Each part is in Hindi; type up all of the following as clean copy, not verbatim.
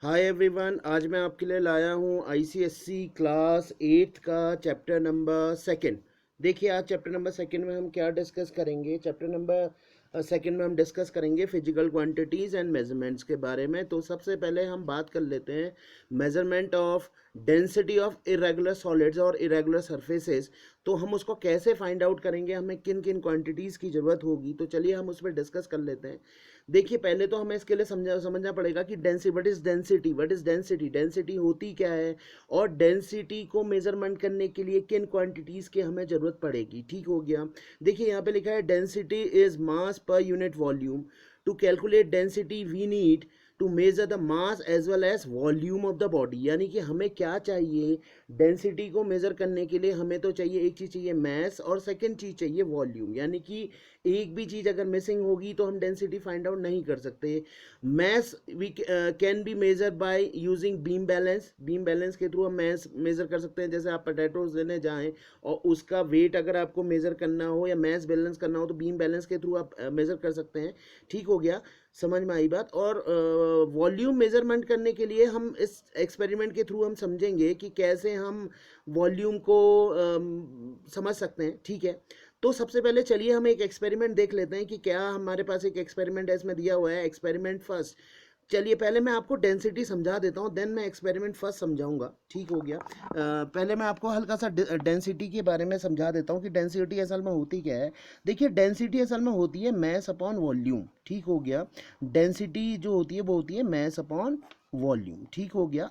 हाय एवरीवन, आज मैं आपके लिए लाया हूँ आईसीएससी क्लास 8 का चैप्टर नंबर सेकंड। देखिए, आज चैप्टर नंबर सेकंड में हम क्या डिस्कस करेंगे। चैप्टर नंबर सेकंड में हम डिस्कस करेंगे फिजिकल क्वांटिटीज़ एंड मेजरमेंट्स के बारे में। तो सबसे पहले हम बात कर लेते हैं measurement of density of irregular solids और इरेगुलर सरफेसेस। तो हम उसको कैसे फाइंड आउट करेंगे, हमें किन किन क्वांटिटीज़ की ज़रूरत होगी, तो चलिए हम उस पर डिस्कस कर लेते हैं। देखिए, पहले तो हमें इसके लिए समझना पड़ेगा कि डेंसिटी होती क्या है, और डेंसिटी को मेजरमेंट करने के लिए किन क्वांटिटीज़ की हमें ज़रूरत पड़ेगी। ठीक हो गया। देखिए, यहाँ पे लिखा है density is mass per unit volume. To calculate density we need to measure the mass as well as volume of the body. यानी कि हमें क्या चाहिए, डेंसिटी को मेज़र करने के लिए हमें तो चाहिए, एक चीज़ चाहिए मैस, और सेकंड चीज़ चाहिए वॉल्यूम। यानी कि एक भी चीज़ अगर मिसिंग होगी तो हम डेंसिटी फाइंड आउट नहीं कर सकते। Mass we can be measure by using beam balance के थ्रू हम मैस मेज़र कर सकते हैं। जैसे आप पोटैटोज लेने जाएं और उसका वेट अगर आपको मेज़र करना हो या मैस बैलेंस करना हो तो बीम बैलेंस के थ्रू आप मेज़र कर सकते हैं। ठीक हो गया, समझ में आई बात। और वॉल्यूम मेज़रमेंट करने के लिए हम इस एक्सपेरिमेंट के थ्रू हम समझेंगे कि कैसे हम वॉल्यूम को समझ सकते हैं। ठीक है, तो सबसे पहले चलिए हम एक एक्सपेरिमेंट देख लेते हैं कि क्या हमारे पास एक एक्सपेरिमेंट है, इसमें दिया हुआ है एक्सपेरिमेंट फर्स्ट। चलिए पहले मैं आपको डेंसिटी समझा देता हूँ, देन मैं एक्सपेरिमेंट फर्स्ट समझाऊंगा। ठीक हो गया। पहले मैं आपको हल्का सा डेंसिटी के बारे में समझा देता हूँ कि डेंसिटी असल में होती क्या है। देखिए, डेंसिटी असल में होती है मैस अपॉन वॉल्यूम। ठीक हो गया। डेंसिटी जो होती है वो होती है मैस अपॉन वॉल्यूम। ठीक हो गया।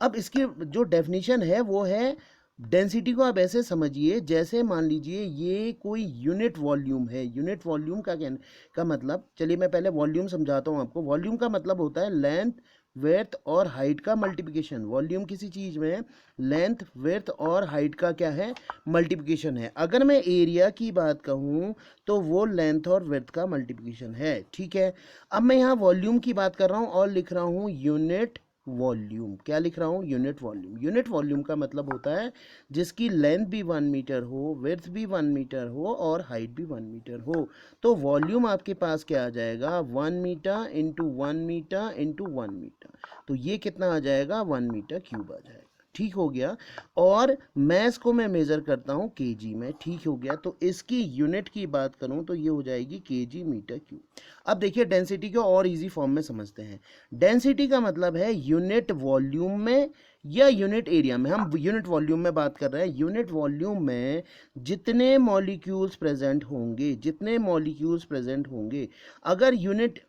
अब इसकी जो डेफिनेशन है वो है, डेंसिटी को आप ऐसे समझिए जैसे मान लीजिए ये कोई यूनिट वॉल्यूम है। यूनिट वॉल्यूम का मतलब, चलिए मैं पहले वॉल्यूम समझाता हूँ आपको। वॉल्यूम का मतलब होता है लेंथ, विड्थ और हाइट का मल्टीप्लिकेशन। वॉल्यूम किसी चीज़ में लेंथ, विड्थ और हाइट का क्या है, मल्टीप्लिकेशन है। अगर मैं एरिया की बात कहूँ तो वो लेंथ और विड्थ का मल्टीप्लिकेशन है। ठीक है। अब मैं यहाँ वॉल्यूम की बात कर रहा हूँ और लिख रहा हूँ यूनिट वॉल्यूम। क्या लिख रहा हूँ, यूनिट वॉल्यूम। यूनिट वॉल्यूम का मतलब होता है जिसकी लेंथ भी 1 मीटर हो, विड्थ भी 1 मीटर हो और हाइट भी 1 मीटर हो। तो वॉल्यूम आपके पास क्या आ जाएगा, 1 metre into 1 metre into 1 metre. तो ये कितना आ जाएगा, 1 मीटर क्यूब आ जाएगा। ठीक हो गया। और मैस को मैं मेज़र करता हूँ केजी में। ठीक हो गया। तो इसकी यूनिट की बात करूँ तो ये हो जाएगी केजी मीटर क्यूब। अब देखिए, डेंसिटी को और इजी फॉर्म में समझते हैं। डेंसिटी का मतलब है यूनिट वॉल्यूम में या यूनिट एरिया में। हम यूनिट वॉल्यूम में बात कर रहे हैं। यूनिट वॉल्यूम में जितने मॉलिक्यूल्स प्रेजेंट होंगे, जितने मॉलिक्यूल्स प्रेजेंट होंगे। अगर यूनिट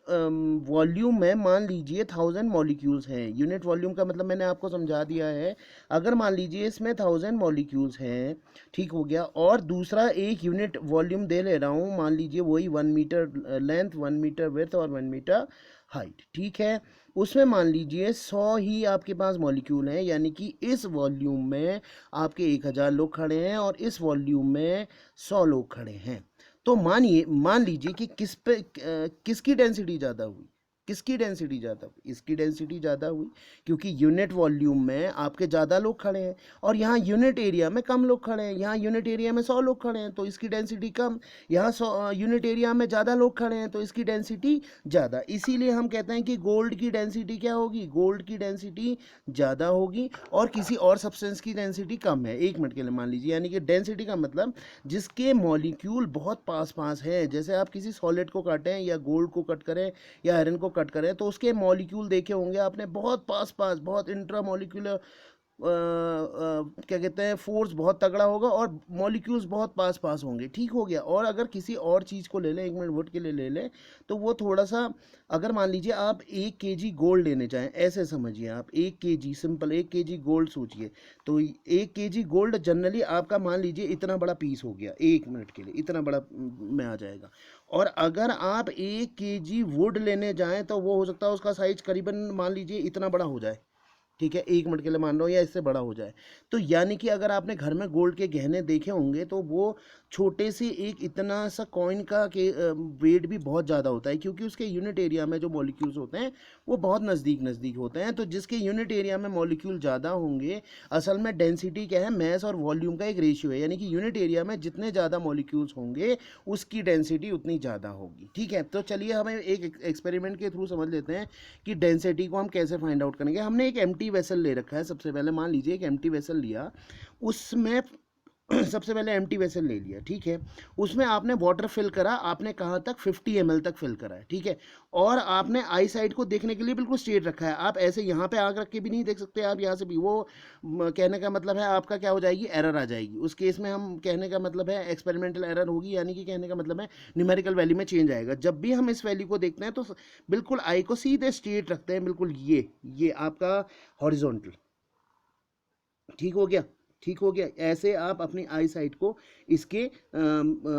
वॉल्यूम में मान लीजिए 1000 मॉलिक्यूल्स हैं, यूनिट वॉल्यूम का मतलब मैंने आपको समझा दिया है। अगर मान लीजिए इसमें 1000 मॉलिक्यूल्स हैं, ठीक हो गया, और दूसरा एक यूनिट वॉल्यूम दे ले रहा हूँ, मान लीजिए वही 1 मीटर लेंथ, 1 मीटर विड्थ और 1 मीटर हाइट। ठीक है। उसमें मान लीजिए 100 ही आपके पास मॉलिक्यूल हैं, यानी कि इस वॉल्यूम में आपके 1000 लोग खड़े हैं और इस वॉल्यूम में 100 लोग खड़े हैं। तो मान लीजिए कि किसकी डेंसिटी ज़्यादा हुई, किसकी डेंसिटी ज़्यादा हुई, इसकी डेंसिटी ज़्यादा हुई, क्योंकि यूनिट वॉल्यूम में आपके ज़्यादा लोग खड़े हैं और यहाँ यूनिट एरिया में कम लोग खड़े हैं। यहाँ यूनिट एरिया में 100 लोग खड़े हैं तो इसकी डेंसिटी कम। यहाँ 100 यूनिट एरिया में ज़्यादा लोग खड़े हैं तो इसकी डेंसिटी ज़्यादा। इसीलिए हम कहते हैं कि गोल्ड की डेंसिटी क्या होगी, गोल्ड की डेंसिटी ज़्यादा होगी और किसी और सब्सटेंस की डेंसिटी कम है। एक मिनट के लिए मान लीजिए, यानी कि डेंसिटी का मतलब जिसके मॉलिक्यूल बहुत पास पास हैं। जैसे आप किसी सॉलिड को काटें या गोल्ड को कट करें या आयरन को कट करें तो उसके मॉलिक्यूल देखे होंगे आपने, बहुत पास पास, बहुत इंट्रा मॉलिक्यूलर क्या कहते हैं, फोर्स बहुत तगड़ा होगा और मॉलिक्यूल्स बहुत पास पास होंगे। ठीक हो गया। और अगर किसी और चीज़ को ले लें, 1 मिनट वुड के लिए ले लें, तो वो थोड़ा सा, अगर मान लीजिए आप 1 kg गोल्ड लेने चाहें, ऐसे समझिए आप 1 kg, सिंपल 1 kg गोल्ड सोचिए। तो 1 kg गोल्ड जनरली आपका मान लीजिए इतना बड़ा पीस हो गया, 1 मिनट के लिए इतना बड़ा में आ जाएगा। और अगर आप 1 kg वुड लेने जाएं तो वो हो सकता है उसका साइज करीबन मान लीजिए इतना बड़ा हो जाए। ठीक है, 1 मिनट के लिए मान रहा हूँ या इससे बड़ा हो जाए। तो यानी कि अगर आपने घर में गोल्ड के गहने देखे होंगे तो वो छोटे से एक इतना सा कॉइन का के वेट भी बहुत ज़्यादा होता है, क्योंकि उसके यूनिट एरिया में जो मॉलिक्यूल्स होते हैं वो बहुत नज़दीक नज़दीक होते हैं। तो जिसके यूनिट एरिया में मॉलिक्यूल ज़्यादा होंगे, असल में डेंसिटी क्या है, मैस और वॉल्यूम का एक रेशियो है, यानी कि यूनिट एरिया में जितने ज़्यादा मॉलिक्यूल्स होंगे उसकी डेंसिटी उतनी ज़्यादा होगी। ठीक है, तो चलिए हमें एक एक्सपेरिमेंट के थ्रू समझ लेते हैं कि डेंसिटी को हम कैसे फाइंड आउट करेंगे। हमने एक एम्प्टी वेसल ले रखा है। सबसे पहले मान लीजिए एक एम्प्टी वेसल लिया, उसमें सबसे पहले एम्प्टी वेसल ले लिया, ठीक है। उसमें आपने वाटर फिल करा, आपने कहाँ तक 50 ml तक फिल करा है, ठीक है। और आपने आई साइड को देखने के लिए बिल्कुल स्ट्रेट रखा है। आप ऐसे यहाँ पे आग रख के भी नहीं देख सकते, आप यहाँ से भी, वो कहने का मतलब है आपका क्या हो जाएगी, एरर आ जाएगी। उस केस में हम कहने का मतलब है एक्सपेरिमेंटल एरर होगी, यानी कि कहने का मतलब है न्यूमेरिकल वैल्यू में चेंज आएगा। जब भी हम इस वैल्यू को देखते हैं तो बिल्कुल आई को सीधे स्ट्रेट रखते हैं, बिल्कुल ये आपका हॉरिजॉन्टल। ठीक हो गया, ठीक हो गया। ऐसे आप अपनी आई साइट को इसके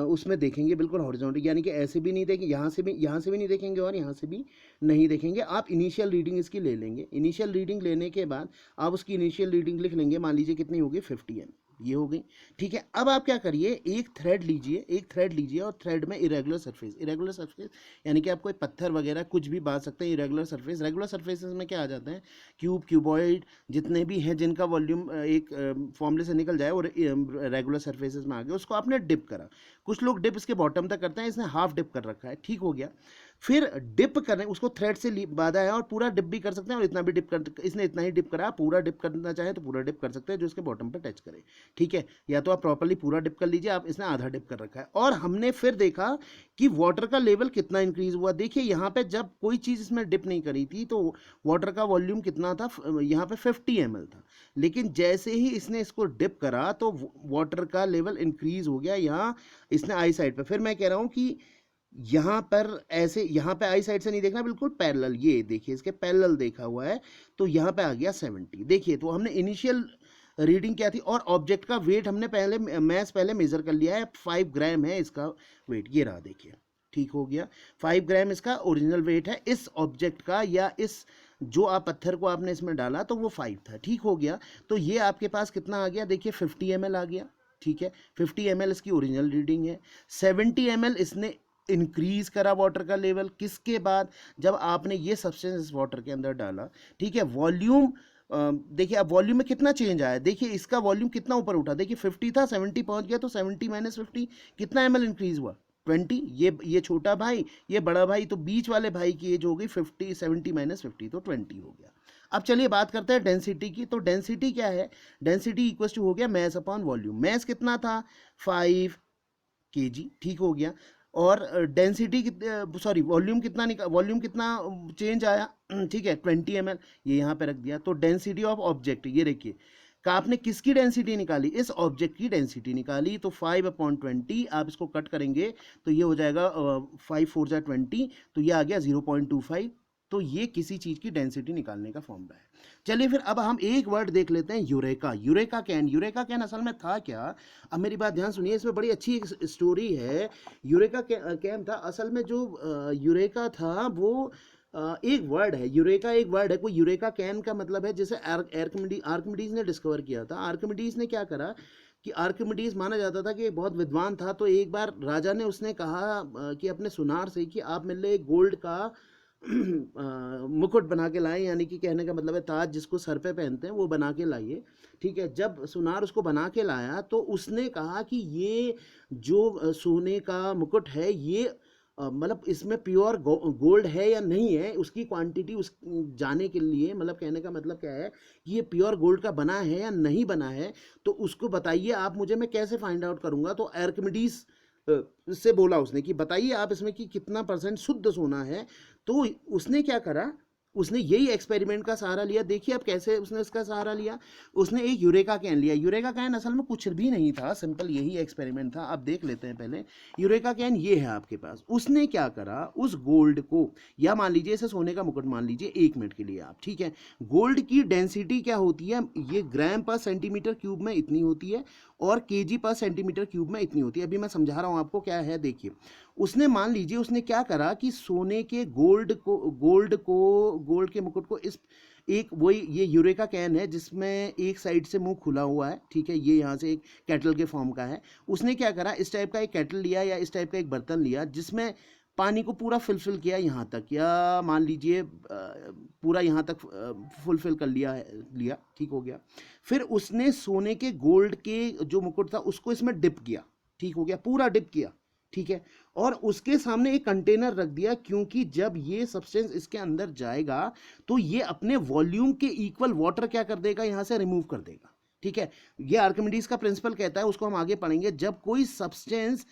उसमें देखेंगे बिल्कुल हॉरिजॉन्टल, यानी कि ऐसे भी नहीं देखेंगे, यहाँ से भी नहीं देखेंगे और यहाँ से भी नहीं देखेंगे। आप इनिशियल रीडिंग इसकी ले लेंगे। इनिशियल रीडिंग लेने के बाद आप उसकी इनिशियल रीडिंग लिख लेंगे, मान लीजिए कितनी होगी, 50 ml, ये हो गई। ठीक है, अब आप क्या करिए, एक थ्रेड लीजिए और थ्रेड में इरेगुलर सरफेस यानी कि आप कोई पत्थर वगैरह कुछ भी बांध सकते हैं। इरेगुलर सरफेसेस में क्या आ जाते हैं, क्यूबॉइड जितने भी हैं जिनका वॉल्यूम एक फॉर्मूले से निकल जाए और रेगुलर सरफेसेस में आ गए, उसको आपने डिप करा। कुछ लोग डिप इसके बॉटम तक करते हैं, इसने हाफ डिप कर रखा है, ठीक हो गया। फिर डिप करने, उसको थ्रेड से बांधा है और पूरा डिप भी कर सकते हैं और इतना भी डिप कर, इसने इतना ही डिप करा, पूरा डिप करना चाहे तो पूरा डिप कर सकते हैं जो इसके बॉटम पे टच करे। ठीक है, या तो आप प्रॉपर्ली पूरा डिप कर लीजिए, आप इसने आधा डिप कर रखा है। और हमने फिर देखा कि वाटर का लेवल कितना इंक्रीज हुआ। देखिए यहाँ पे जब कोई चीज़ इसमें डिप नहीं करी थी तो वाटर का वॉल्यूम कितना था, यहाँ पे 50 ml था। लेकिन जैसे ही इसने इसको डिप करा तो वाटर का लेवल इंक्रीज हो गया यहाँ इसने आई साइड पे। फिर मैं कह रहा हूँ कि यहाँ पर ऐसे, यहाँ पे आई साइड से नहीं देखना, बिल्कुल पैरेलल, ये देखिए इसके पैरेलल देखा हुआ है, तो यहाँ पे आ गया 70। देखिए तो हमने इनिशियल रीडिंग क्या थी, और ऑब्जेक्ट का वेट हमने पहले मेजर कर लिया है, 5 ग्राम है इसका वेट, ये रहा देखिए, ठीक हो गया। 5 ग्राम इसका ओरिजिनल वेट है इस ऑब्जेक्ट का, या इस जो आप पत्थर को आपने इसमें डाला तो वो 5 था, ठीक हो गया। तो ये आपके पास कितना आ गया, देखिए 50 ml आ गया, ठीक है। 50 ml इसकी ओरिजिनल रीडिंग है। 70 ml इसने इंक्रीज करा वाटर का लेवल, किसके बाद, जब आपने ये सब्सटेंस वाटर के अंदर डाला, ठीक है। वॉल्यूम देखिए अब वॉल्यूम में कितना चेंज आया, देखिए इसका वॉल्यूम कितना ऊपर उठा, देखिए 50 था 70 पहुंच गया, तो 70 माइनस 50 कितना ml इंक्रीज हुआ, 20। ये छोटा भाई, ये बड़ा भाई, तो बीच वाले भाई की एज हो गई 50, 70 माइनस 50 तो 20 हो गया। अब चलिए बात करते हैं डेंसिटी की। तो डेंसिटी क्या है, डेंसिटी इक्वल टू हो गया मैस अपॉन वॉल्यूम। मैस कितना था, 5 kg, ठीक हो गया। और डेंसिटी सॉरी वॉल्यूम कितना वॉल्यूम कितना चेंज आया, ठीक है, 20 ml, ये यहाँ पे रख दिया। तो डेंसिटी ऑफ ऑब्जेक्ट, ये देखिए का आपने किसकी डेंसिटी निकाली, इस ऑब्जेक्ट की डेंसिटी निकाली, तो 5/20, आप इसको कट करेंगे तो ये हो जाएगा 5 4 जा 20, तो ये आ गया 0.25। तो ये किसी चीज़ की डेंसिटी निकालने का फॉर्मूला है। चलिए फिर अब हम एक वर्ड देख लेते हैं, यूरेका। यूरेका कैन असल में था क्या, अब मेरी बात ध्यान सुनिए, इसमें बड़ी अच्छी एक स्टोरी है। यूरेका कैन था, असल में जो यूरेका था वो एक वर्ड है, यूरेका एक वर्ड है। कोई यूरेका कैन का मतलब है जैसे आर्किमिडीज ने डिस्कवर किया था। आर्किमिडीज ने क्या करा कि आर्किमिडीज माना जाता था कि बहुत विद्वान था, तो एक बार राजा ने उसने कहा कि अपने सुनार से कि आप मेरे लिए गोल्ड का मुकुट बना के लाए, यानी कि कहने का मतलब है ताज जिसको सर पे पहनते हैं वो बना के लाइए, ठीक है। जब सुनार उसको बना के लाया तो उसने कहा कि ये जो सोने का मुकुट है ये मतलब इसमें प्योर गोल्ड है या नहीं है, उसकी क्वांटिटी उस जाने के लिए, मतलब कहने का मतलब क्या है कि ये प्योर गोल्ड का बना है या नहीं बना है, तो उसको बताइए आप मुझे, मैं कैसे फाइंड आउट करूंगा। तो आर्किमिडीज से बोला उसने कि बताइए आप इसमें कि कितना % शुद्ध सोना है। तो उसने क्या करा, उसने यही एक्सपेरिमेंट का सहारा लिया। देखिए अब कैसे उसने इसका सहारा लिया, उसने एक यूरेका कैन लिया। यूरेका कैन असल में कुछ भी नहीं था, सिंपल यही एक्सपेरिमेंट था। अब देख लेते हैं पहले। यूरेका कैन ये है आपके पास। उसने क्या करा, उस गोल्ड को, या मान लीजिए इसे सोने का मुकुट मान लीजिए 1 मिनट के लिए आप, ठीक है। गोल्ड की डेंसिटी क्या होती है, ये ग्राम पर सेंटीमीटर क्यूब में इतनी होती है और केजी पर सेंटीमीटर क्यूब में इतनी होती है। अभी मैं समझा रहा हूँ आपको क्या है। देखिए उसने मान लीजिए उसने क्या करा कि सोने के गोल्ड के मुकुट को एक वही ये यूरेका कैन है जिसमें एक साइड से मुंह खुला हुआ है, ठीक है, ये यहाँ से एक कैटल के फॉर्म का है। उसने क्या करा, इस टाइप का एक कैटल लिया या इस टाइप का एक बर्तन लिया जिसमें पानी को पूरा फिलफिल किया यहाँ तक, या मान लीजिए पूरा यहाँ तक फुलफिल कर लिया, ठीक हो गया। फिर उसने सोने के गोल्ड के जो मुकुट था उसको इसमें डिप किया, ठीक हो गया, पूरा डिप किया, ठीक है। और उसके सामने एक कंटेनर रख दिया, क्योंकि जब ये सब्सटेंस इसके अंदर जाएगा तो ये अपने वॉल्यूम के इक्वल वाटर क्या कर देगा, यहाँ से रिमूव कर देगा, ठीक है। ये आर्किमिडीज का प्रिंसिपल कहता है, उसको हम आगे पढ़ेंगे। जब कोई सब्सटेंस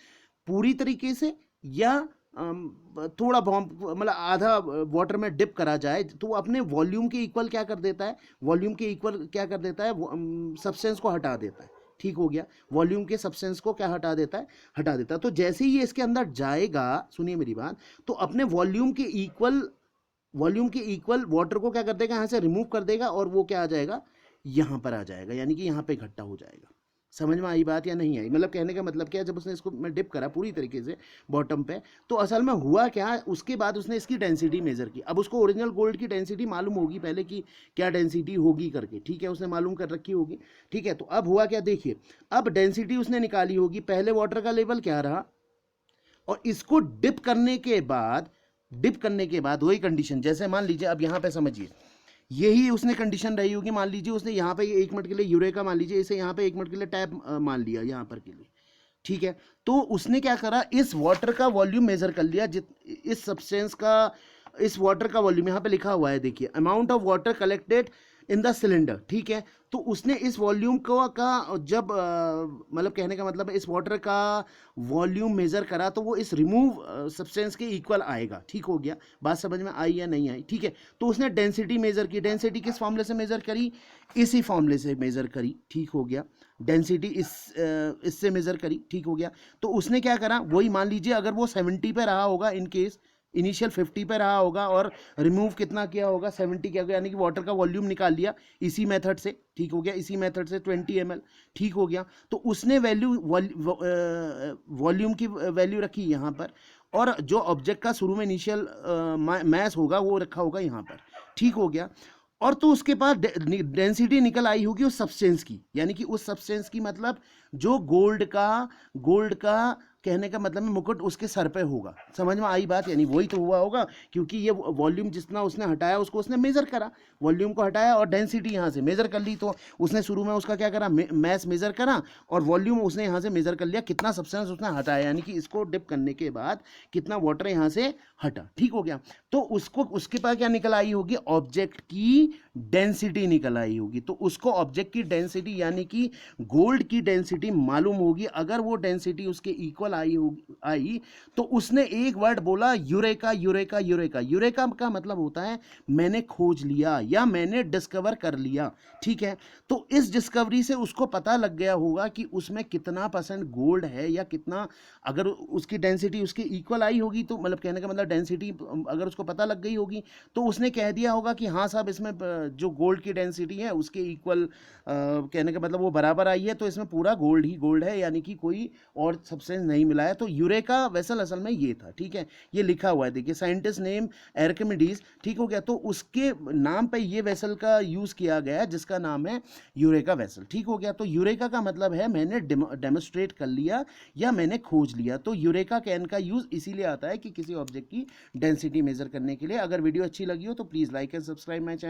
पूरी तरीके से या थोड़ा मतलब आधा वाटर में डिप करा जाए तो वो अपने वॉल्यूम के इक्वल क्या कर देता है, वॉल्यूम के इक्वल क्या कर देता है, सब्सटेंस को हटा देता है, ठीक हो गया। वॉल्यूम के सब्सटेंस को क्या हटा देता है, हटा देता है। तो जैसे ही ये इसके अंदर जाएगा, सुनिए मेरी बात, तो अपने वॉल्यूम के इक्वल वाटर को क्या कर देगा, यहाँ से रिमूव कर देगा और वो क्या आ जाएगा, यहाँ पर आ जाएगा, यानी कि यहाँ पे इकट्ठा हो जाएगा। समझ में आई बात या नहीं आई? मतलब कहने का मतलब क्या है, जब उसने इसको मैं डिप करा पूरी तरीके से बॉटम पे, तो असल में हुआ क्या, उसके बाद उसने इसकी डेंसिटी मेजर की। अब उसको ओरिजिनल गोल्ड की डेंसिटी मालूम होगी पहले कि क्या डेंसिटी होगी करके, ठीक है, उसने मालूम कर रखी होगी, ठीक है। तो अब हुआ क्या, देखिए, अब डेंसिटी उसने निकाली होगी, पहले वाटर का लेवल क्या रहा, और इसको डिप करने के बाद वही कंडीशन, जैसे मान लीजिए, अब यहाँ पे समझिए, यही उसने कंडीशन रही होगी। मान लीजिए उसने यहाँ पे 1 मिनट के लिए यूरेका, मान लीजिए इसे यहाँ पे 1 मिनट के लिए टैप मान लिया यहाँ पर के लिए, ठीक है। तो उसने क्या करा, इस वाटर का वॉल्यूम मेजर कर लिया, इस सब्सटेंस का, इस वाटर का वॉल्यूम यहाँ पे लिखा हुआ है, देखिए, amount of water collected in the cylinder, ठीक है। तो उसने इस वॉल्यूम का जब मतलब कहने का मतलब इस वाटर का वॉल्यूम मेजर करा तो वो इस रिमूव सब्सटेंस के इक्वल आएगा, ठीक हो गया। बात समझ में आई या नहीं आई? ठीक है। तो उसने डेंसिटी मेजर की, डेंसिटी किस फॉर्मूले से मेजर करी, इसी फॉर्मूले से मेजर करी, ठीक हो गया। डेंसिटी इससे मेजर करी, ठीक हो गया। तो उसने क्या करा, वही मान लीजिए अगर वो 70 पे रहा होगा, इन केस इनिशियल 50 पे रहा होगा और रिमूव कितना किया होगा, 70 किया होगा, यानी कि वाटर का वॉल्यूम निकाल लिया इसी मेथड से, ठीक हो गया, इसी मेथड से 20 ml, ठीक हो गया। तो उसने वॉल्यूम की वैल्यू रखी यहाँ पर, और जो ऑब्जेक्ट का शुरू में इनिशियल मैस होगा वो रखा होगा यहाँ पर, ठीक हो गया। और तो उसके पास डेंसिटी निकल आई होगी उस सब्सटेंस की, यानी कि उस सब्सटेंस की मतलब जो गोल्ड का कहने का मतलब मुकुट उसके सर पे होगा। समझ में आई बात? यानी वही तो हुआ होगा, क्योंकि ये वॉल्यूम जितना उसने हटाया उसको उसने मेजर करा, वॉल्यूम को हटाया और डेंसिटी यहाँ से मेजर कर ली। तो उसने शुरू में उसका क्या करा, मैस मेजर करा और वॉल्यूम उसने यहाँ से मेजर कर लिया, कितना सब्सटेंस उसने हटाया, यानी कि इसको डिप करने के बाद कितना वाटर यहाँ से हटा, ठीक हो गया। तो उसको उसके पास क्या निकल आई होगी, ऑब्जेक्ट की डेंसिटी निकल आई होगी। तो उसको ऑब्जेक्ट की डेंसिटी यानी कि गोल्ड की डेंसिटी मालूम होगी। अगर वो डेंसिटी उसके इक्वल आई तो उसने एक वर्ड बोला, यूरेका यूरेका यूरेका। यूरेका का मतलब होता है मैंने खोज लिया या मैंने डिस्कवर कर लिया, ठीक है। तो इस डिस्कवरी से उसको पता लग गया होगा कि उसमें कितना % गोल्ड है या कितना, अगर उसकी डेंसिटी उसके इक्वल आई होगी तो मतलब कहने का मतलब डेंसिटी अगर उसको पता लग गई होगी तो उसने कह दिया होगा कि हाँ साहब इसमें जो गोल्ड की डेंसिटी है उसके इक्वल कहने का मतलब वो बराबर आई है, तो इसमें पूरा गोल्ड ही गोल्ड है, यानी कि कोई और सब्सटेंस नहीं मिला है। तो यूरेका वेसल असल में ये था, ठीक है, ये लिखा हुआ है, देखिए, साइंटिस्ट नेम आर्किमिडीज, ठीक हो गया। तो उसके नाम पे ये वेसल का यूज किया गया है जिसका नाम है यूरेका वेसल, ठीक हो गया। तो यूरेका का मतलब है मैंने डेमोस्ट्रेट कर लिया या मैंने खोज लिया। तो यूरेका कैन का यूज इसीलिए आता है कि किसी ऑब्जेक्ट की डेंसिटी मेजर करने के लिए। अगर वीडियो अच्छी लगी हो तो please like and subscribe my channel.